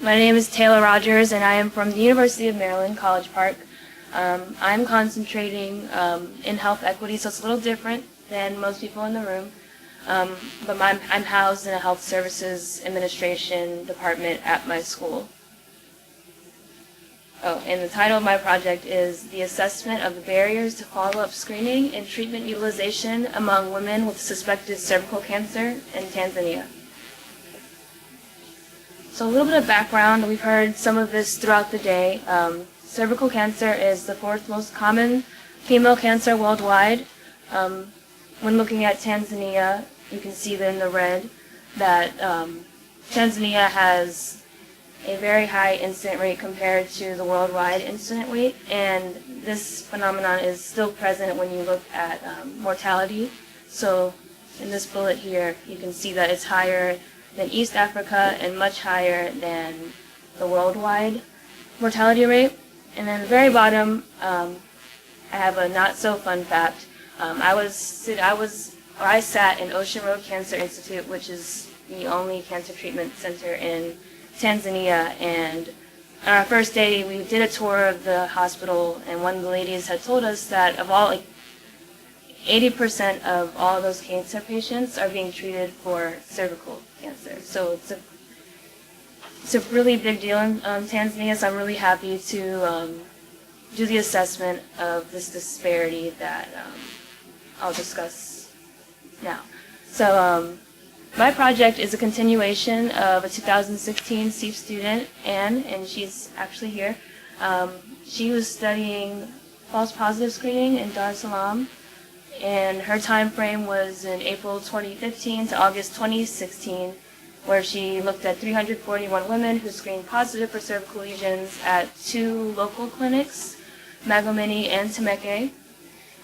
My name is Taylor Rogers, and I am from the University of Maryland, College Park. I'm concentrating in health equity, so it's a little different than most people in the room. But I'm housed in a health services administration department at my school. Oh, and the title of my project is The Assessment of the Barriers to Follow-Up Screening and Treatment Utilization Among Women with Suspected Cervical Cancer in Tanzania. So a little bit of background. We've heard some of this throughout the day. Cervical cancer is the fourth most common female cancer worldwide. When looking at Tanzania, you can see in the red that Tanzania has a very high incident rate compared to the worldwide incident rate, and this phenomenon is still present when you look at mortality. So in this bullet here, you can see that it's higher than East Africa and much higher than the worldwide mortality rate. And then at the very bottom, I have a not so fun fact. I sat in Ocean Road Cancer Institute, which is the only cancer treatment center in Tanzania, and on our first day we did a tour of the hospital, and one of the ladies had told us that of all 80% of all those cancer patients are being treated for cervical cancer. So it's a really big deal in Tanzania, so I'm really happy to do the assessment of this disparity that I'll discuss now. So my project is a continuation of a 2016 CEESP student, Anne, and she's actually here. She was studying false positive screening in Dar es Salaam, and her time frame was in April 2015 to August 2016, where she looked at 341 women who screened positive for cervical lesions at 2 local clinics, Magomeni and Temeke.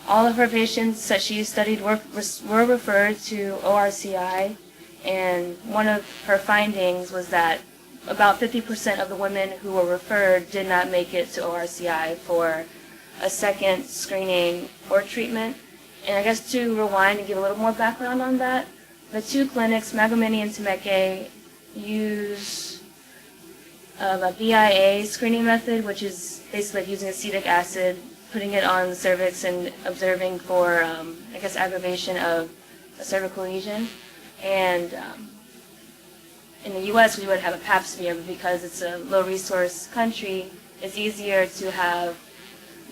All of her patients that she studied were referred to ORCI, and one of her findings was that about 50% of the women who were referred did not make it to ORCI for a second screening or treatment. And I guess to rewind and give a little more background on that, the 2 clinics, Magomeni and Temeke, use a BIA screening method, which is basically like using acetic acid, putting it on the cervix and observing for, aggravation of a cervical lesion. And in the U.S., we would have a pap smear, but because it's a low-resource country, it's easier to have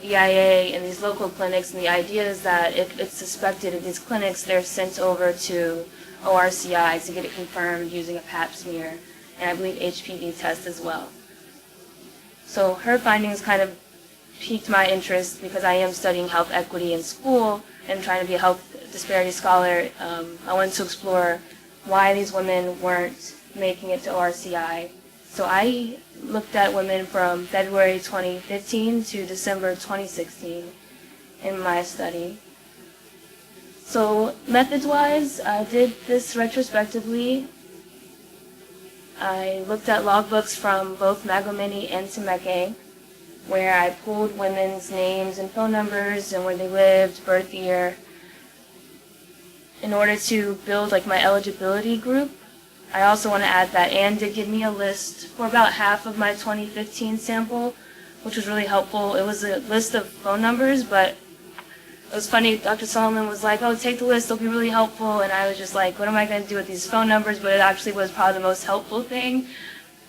VIA in these local clinics, and the idea is that if it's suspected in these clinics, they're sent over to ORCI to get it confirmed using a pap smear, and I believe HPV test as well. So her findings kind of piqued my interest because I am studying health equity in school and trying to be a health disparity scholar. I wanted to explore why these women weren't making it to ORCI. So I looked at women from February 2015 to December 2016 in my study. So methods-wise, I did this retrospectively. I looked at logbooks from both Magomeni and Temeke, where I pulled women's names and phone numbers and where they lived, birth year, in order to build my eligibility group. I also want to add that Anne did give me a list for about half of my 2015 sample, which was really helpful. It was a list of phone numbers, but it was funny. Dr. Solomon was like, "Oh, take the list, it'll be really helpful," and I was just like, what am I going to do with these phone numbers? But it actually was probably the most helpful thing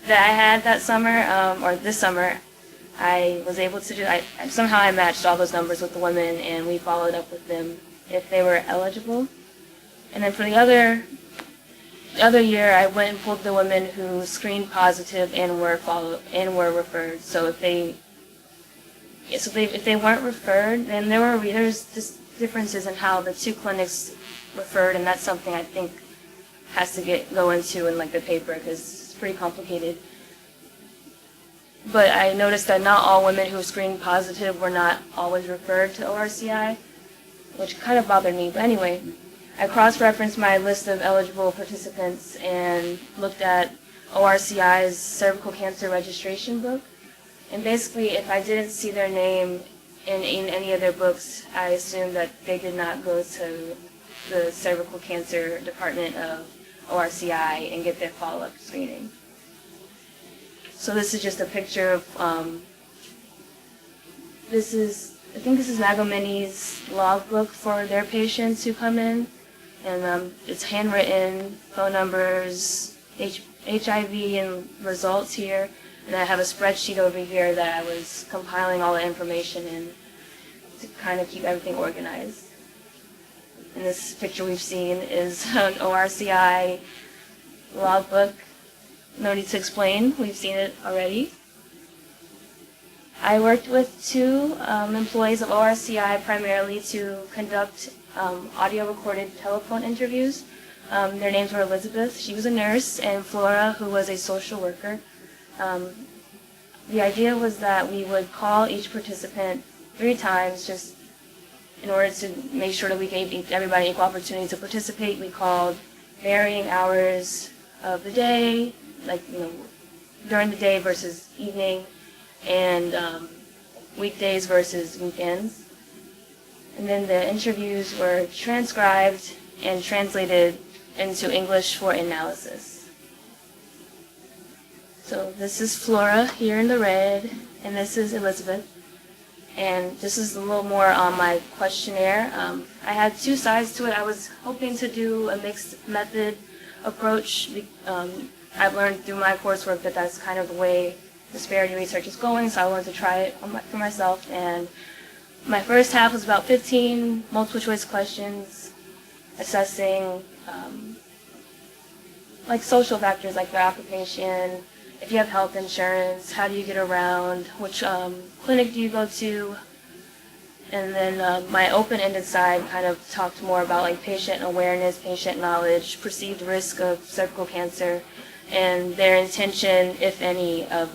that I had that summer, or this summer. I was able to do, somehow I matched all those numbers with the women, and we followed up with them if they were eligible. And then for the other year, I went and pulled the women who screened positive and were referred. So if they weren't referred, then there's just differences in how the 2 clinics referred, and that's something I think has to go into in the paper because it's pretty complicated. But I noticed that not all women who screened positive were not always referred to ORCI, which kind of bothered me. But anyway, I cross-referenced my list of eligible participants and looked at ORCI's cervical cancer registration book. And basically, if I didn't see their name in any of their books, I assumed that they did not go to the cervical cancer department of ORCI and get their follow-up screening. So this is just a picture of, I think this is Magomini's logbook for their patients who come in. And it's handwritten, phone numbers, HIV and results here. And I have a spreadsheet over here that I was compiling all the information in to kind of keep everything organized. And this picture we've seen is an ORCI logbook. No need to explain, we've seen it already. I worked with two employees of ORCI primarily to conduct audio recorded telephone interviews. Their names were Elizabeth, she was a nurse, and Flora, who was a social worker. The idea was that we would call each participant 3 times just in order to make sure that we gave everybody equal opportunity to participate. We called varying hours of the day, like during the day versus evening, and weekdays versus weekends. And then the interviews were transcribed and translated into English for analysis. So this is Flora here in the red, and this is Elizabeth. And this is a little more on my questionnaire. I had 2 sides to it. I was hoping to do a mixed method approach. I've learned through my coursework that that's kind of the way disparity research is going, so I wanted to try it for myself. And my first half was about 15 multiple choice questions assessing like social factors like their occupation, if you have health insurance, how do you get around, which clinic do you go to, and then my open-ended side kind of talked more about like patient awareness, patient knowledge, perceived risk of cervical cancer, and their intention, if any, of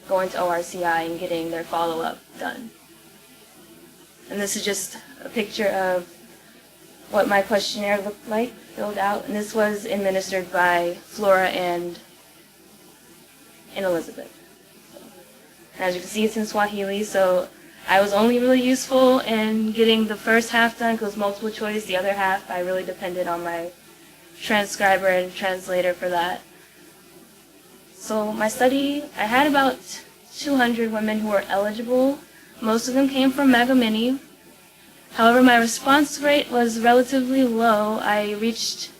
going to ORCI and getting their follow-up done. And this is just a picture of what my questionnaire looked like, filled out, and this was administered by Flora and Elizabeth. And as you can see, it's in Swahili, so I was only really useful in getting the first half done because multiple choice. The other half, I really depended on my transcriber and translator for that. So my study, I had about 200 women who were eligible. Most of them came from Magomini. However, my response rate was relatively low. I reached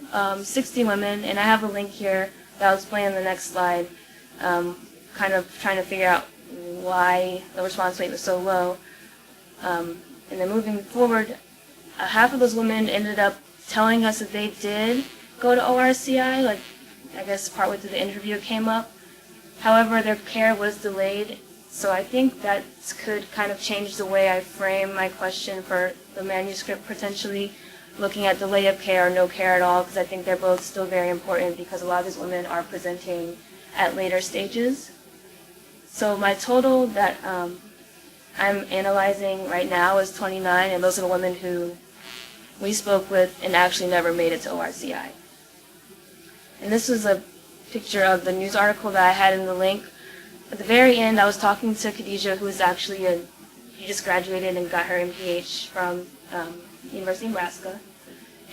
60 women, and I have a link here that I'll explain in the next slide, kind of trying to figure out why the response rate was so low. And then moving forward, half of those women ended up telling us that they did go to ORCI, like I guess partway through the interview it came up. However, their care was delayed, so I think that could kind of change the way I frame my question for the manuscript, potentially looking at delay of care or no care at all, because I think they're both still very important because a lot of these women are presenting at later stages. So my total that I'm analyzing right now is 29, and those are the women who we spoke with and actually never made it to ORCI. And this was a picture of the news article that I had in the link. At the very end, I was talking to Khadija, who is actually she just graduated and got her MPH from University of Nebraska.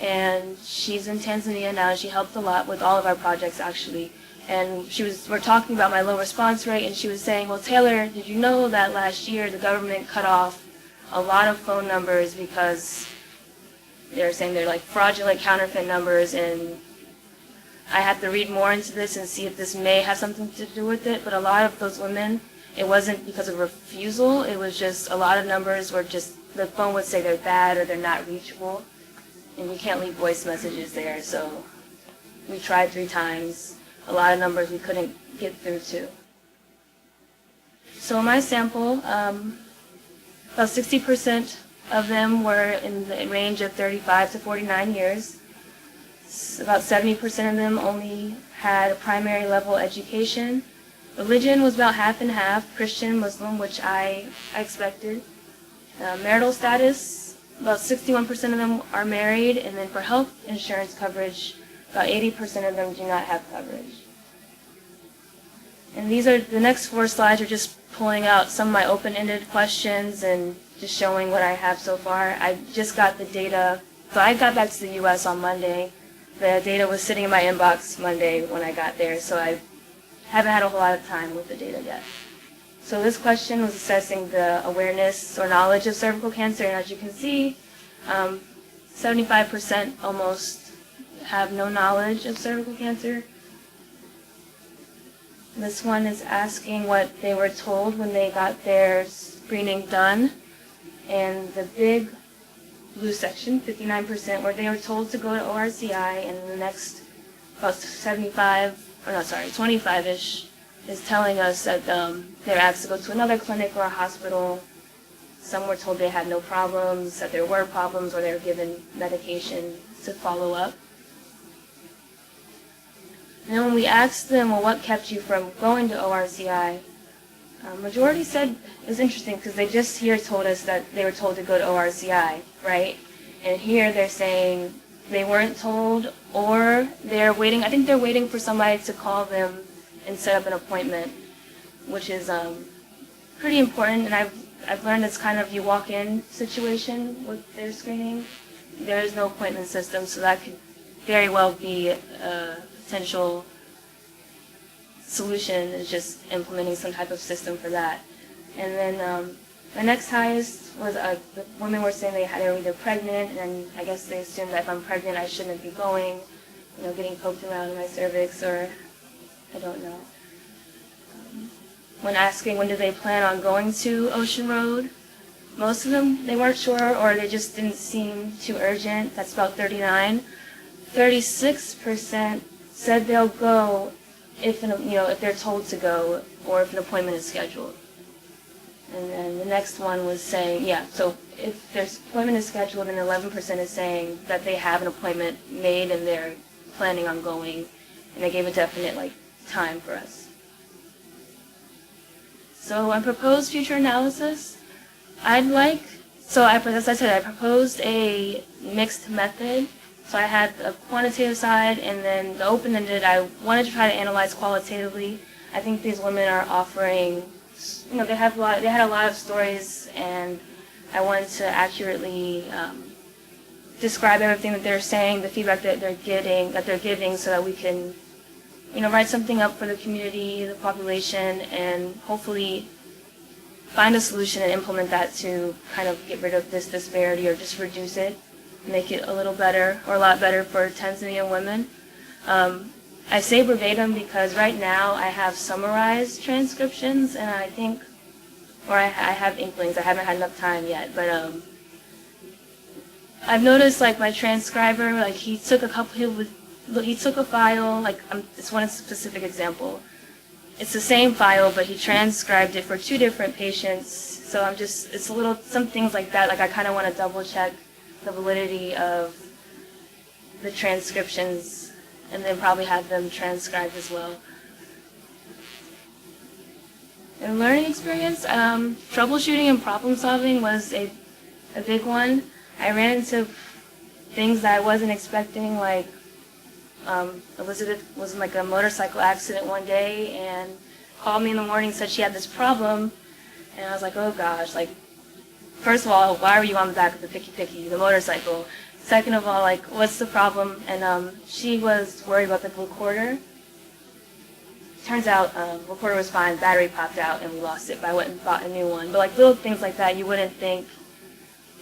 And she's in Tanzania now, and she helped a lot with all of our projects, actually. And we're talking about my low response rate, and she was saying, well, Taylor, did you know that last year the government cut off a lot of phone numbers because they're saying they're like fraudulent counterfeit numbers, and I had to read more into this and see if this may have something to do with it, but a lot of those women, it wasn't because of refusal, it was just a lot of numbers were just, the phone would say they're bad or they're not reachable, and you can't leave voice messages there, so we tried 3 times. A lot of numbers we couldn't get through to. So my sample, about 60% of them were in the range of 35 to 49 years. About 70% of them only had a primary level education. Religion was about half and half, Christian, Muslim, which I expected. Marital status, about 61% of them are married, and then for health insurance coverage, about 80% of them do not have coverage. And the next 4 slides are just pulling out some of my open-ended questions and just showing what I have so far. I just got the data, so I got back to the U.S. on Monday. The data was sitting in my inbox Monday when I got there, so I haven't had a whole lot of time with the data yet. So this question was assessing the awareness or knowledge of cervical cancer, and as you can see, 75% almost have no knowledge of cervical cancer. This one is asking what they were told when they got their screening done, and the big blue section, 59%, where they were told to go to ORCI, and the next about 25-ish is telling us that they're asked to go to another clinic or a hospital. Some were told they had no problems, that there were problems, or they were given medication to follow up. And then when we asked them, well, what kept you from going to ORCI, majority said, it was interesting because they just here told us that they were told to go to ORCI, right? And here they're saying they weren't told, or they're waiting, I think they're waiting for somebody to call them and set up an appointment, which is pretty important. And I've learned it's kind of you walk in situation with their screening. There is no appointment system, so that could very well be a potential solution, is just implementing some type of system for that. And then the next highest was the women were saying they were either pregnant, and I guess they assumed that if I'm pregnant I shouldn't be going, getting poked around in my cervix, or I don't know. When asking when do they plan on going to Ocean Road, most of them, they weren't sure, or they just didn't seem too urgent. That's about 39. 36% said they'll go if they're told to go, or if an appointment is scheduled. And then the next one was saying, so if their appointment is scheduled, and 11% is saying that they have an appointment made and they're planning on going, and they gave a definite time for us. So I proposed future analysis. As I said, I proposed a mixed method. So I had a quantitative side, and then the open-ended, I wanted to try to analyze qualitatively. I think these women are offering, they had a lot of stories, and I wanted to accurately describe everything that they're saying, the feedback that they're giving, so that we can, write something up for the community, the population, and hopefully find a solution and implement that to kind of get rid of this disparity, or just reduce it, make it a little better, or a lot better for Tanzanian women. I say verbatim because right now I have summarized transcriptions, and I think, or I have inklings, I haven't had enough time yet, but I've noticed my transcriber, he took a file, it's one specific example. It's the same file, but he transcribed it for 2 different patients, so it's some things like that, I kind of want to double check the validity of the transcriptions, and then probably have them transcribed as well. In learning experience, troubleshooting and problem solving was a big one. I ran into things that I wasn't expecting, Elizabeth was in a motorcycle accident one day and called me in the morning, said she had this problem, and I was like, oh gosh, first of all, why were you on the back of the the motorcycle? Second of all, what's the problem? And she was worried about the recorder. Turns out recorder was fine, battery popped out, and we lost it, but I went and bought a new one. But little things like that you wouldn't think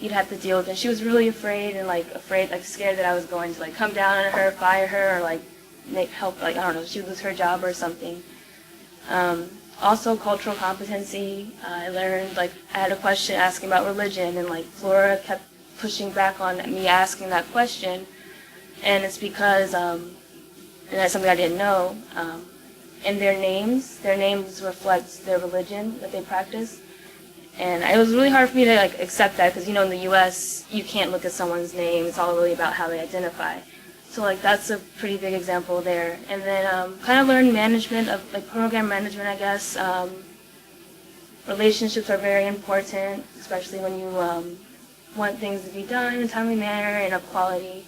you'd have to deal with. And she was really afraid, and scared that I was going to come down on her, fire her, or make help, I don't know, she would lose her job or something. Also, cultural competency. I learned, I had a question asking about religion, and Flora kept pushing back on me asking that question, and it's because, and that's something I didn't know, in their names reflect their religion that they practice, and it was really hard for me to accept that, because in the U.S. you can't look at someone's name, it's all really about how they identify. So that's a pretty big example there. And then kind of learned management of program management, I guess. Relationships are very important, especially when you want things to be done in a timely manner and of quality.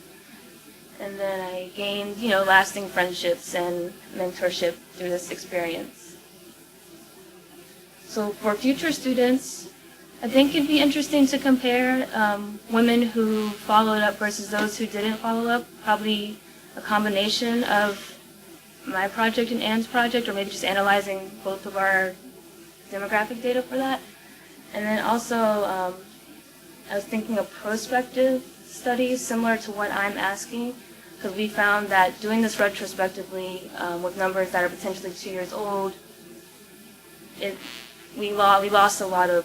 And then I gained, lasting friendships and mentorship through this experience. So for future students, I think it'd be interesting to compare women who followed up versus those who didn't follow up. Probably a combination of my project and Anne's project, or maybe just analyzing both of our demographic data for that. And then also, I was thinking of prospective studies similar to what I'm asking, because we found that doing this retrospectively with numbers that are potentially 2 years old, we lost a lot of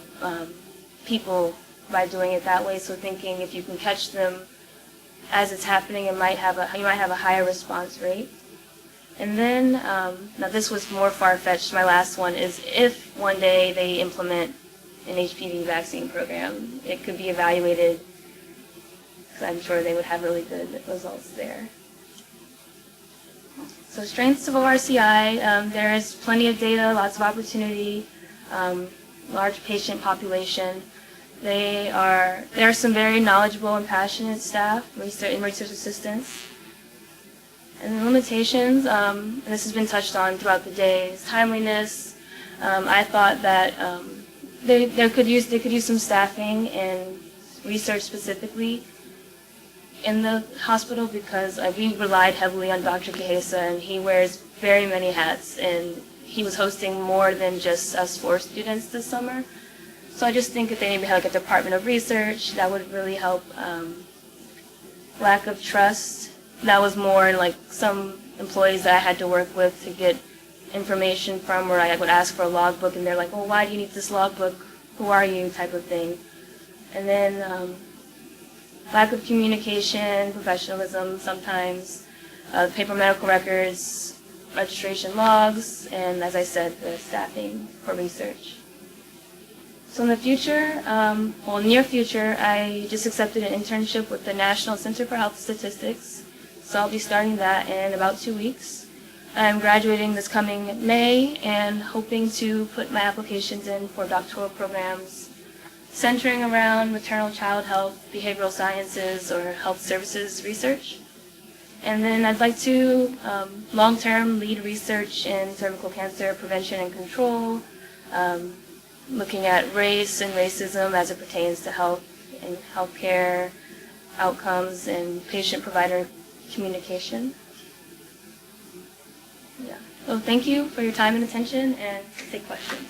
people by doing it that way. So thinking if you can catch them as it's happening, you might have a higher response rate. And then, now this was more far-fetched, my last one is if one day they implement an HPV vaccine program, it could be evaluated, because I'm sure they would have really good results there. So strengths of ORCI, there is plenty of data, lots of opportunity, large patient population. There are some very knowledgeable and passionate staff, research assistants. And the limitations, and this has been touched on throughout the day, is timeliness. I thought that they could use some staffing and research specifically in the hospital, because we relied heavily on Dr. Gehesa, and he wears very many hats, and he was hosting more than just us 4 students this summer. So I just think if they maybe had like a department of research, that would really help. Lack of trust, that was more like some employees that I had to work with to get information from, where I would ask for a logbook and they're like, well, why do you need this logbook? Who are you? Type of thing. And then lack of communication, professionalism sometimes, paper medical records, registration logs, and as I said, the staffing for research. So in the future, near future, I just accepted an internship with the National Center for Health Statistics. So I'll be starting that in about 2 weeks. I'm graduating this coming May and hoping to put my applications in for doctoral programs centering around maternal child health, behavioral sciences, or health services research. And then I'd like to long-term lead research in cervical cancer prevention and control, looking at race and racism as it pertains to health and healthcare outcomes and patient-provider communication. Yeah. So thank you for your time and attention, and take questions.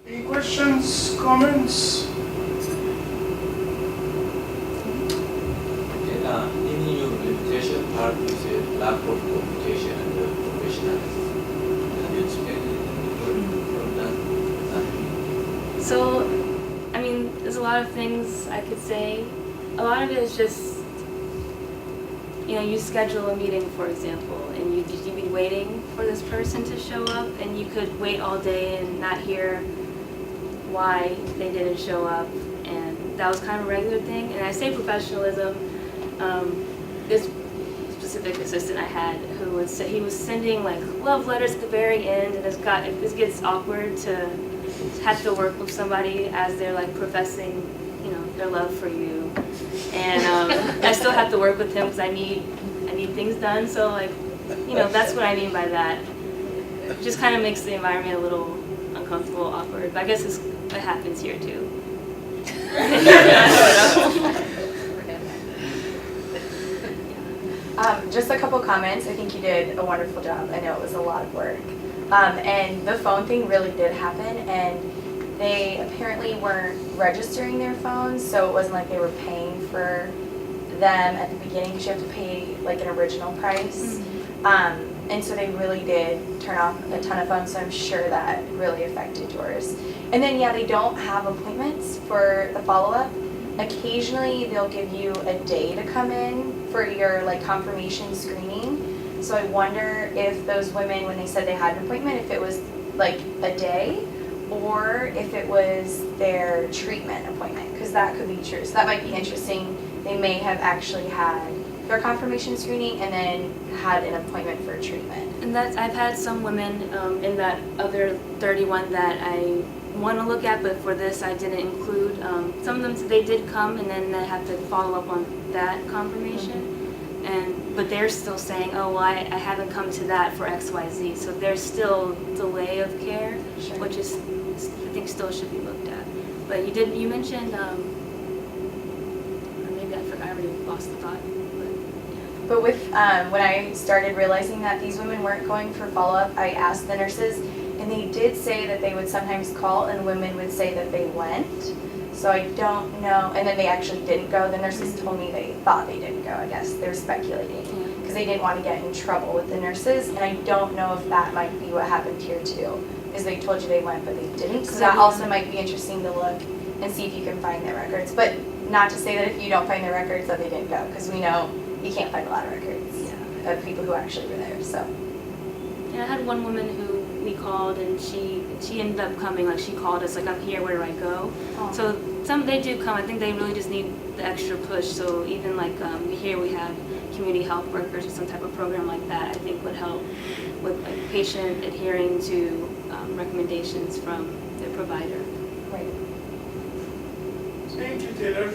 Any questions, comments? In your presentation part, you said lack of communication and professionalism. Can you explain from that? So, I mean, there's a lot of things I could say. A lot of it is just, you schedule a meeting, for example, and you'd be waiting for this person to show up, and you could wait all day and not hear why they didn't show up, and that was kind of a regular thing. And I say professionalism, this specific assistant I had he was sending like love letters at the very end, and this gets awkward to have to work with somebody as they're like professing, their love for you, and I still have to work with him because I need things done. So that's what I mean by that. It just kind of makes the environment a little uncomfortable, awkward. But I guess it happens here too. Just a couple comments. I think you did a wonderful job. I know it was a lot of work. And the phone thing really did happen, and they apparently weren't registering their phones, so it wasn't like they were paying for them at the beginning, because you have to pay like an original price. Mm-hmm. And so they really did turn off a ton of phones, so I'm sure that really affected yours. And then, they don't have appointments for the follow-up. Occasionally, they'll give you a day to come in for your confirmation screening. So I wonder if those women, when they said they had an appointment, if it was like a day, or if it was their treatment appointment, because that could be true. So that might be interesting. They may have actually had their confirmation screening and then had an appointment for treatment. And I've had some women in that other 31 that I want to look at, but for this I didn't include. Some of them, they did come, and then I have to follow up on that confirmation. But they're still saying, oh, well, I haven't come to that for XYZ. So there's still delay of care, Sure. which is, I think, still should be looked at. But you mentioned, or maybe I forgot, I already lost the thought. But with, when I started realizing that these women weren't going for follow-up, I asked the nurses, and they did say that they would sometimes call, and women would say that they went. So I don't know, and then they actually didn't go. The nurses told me they thought they didn't go, I guess. They were speculating, because they didn't want to get in trouble with the nurses, and I don't know if that might be what happened here too, is they told you they went, but they didn't. So that also might be interesting to look and see if you can find their records. But not to say that if you don't find their records that they didn't go, because we know you can't find a lot of records of people who actually were there, so. Yeah, I had one woman who we called, and she ended up coming. Like, she called us, like, I'm here, where do I go? Oh. So they do come. I think they really just need the extra push. So even like here we have community health workers or some type of program like that, I think would help with like patient adhering to recommendations from their provider. Right. Thank you, Taylor.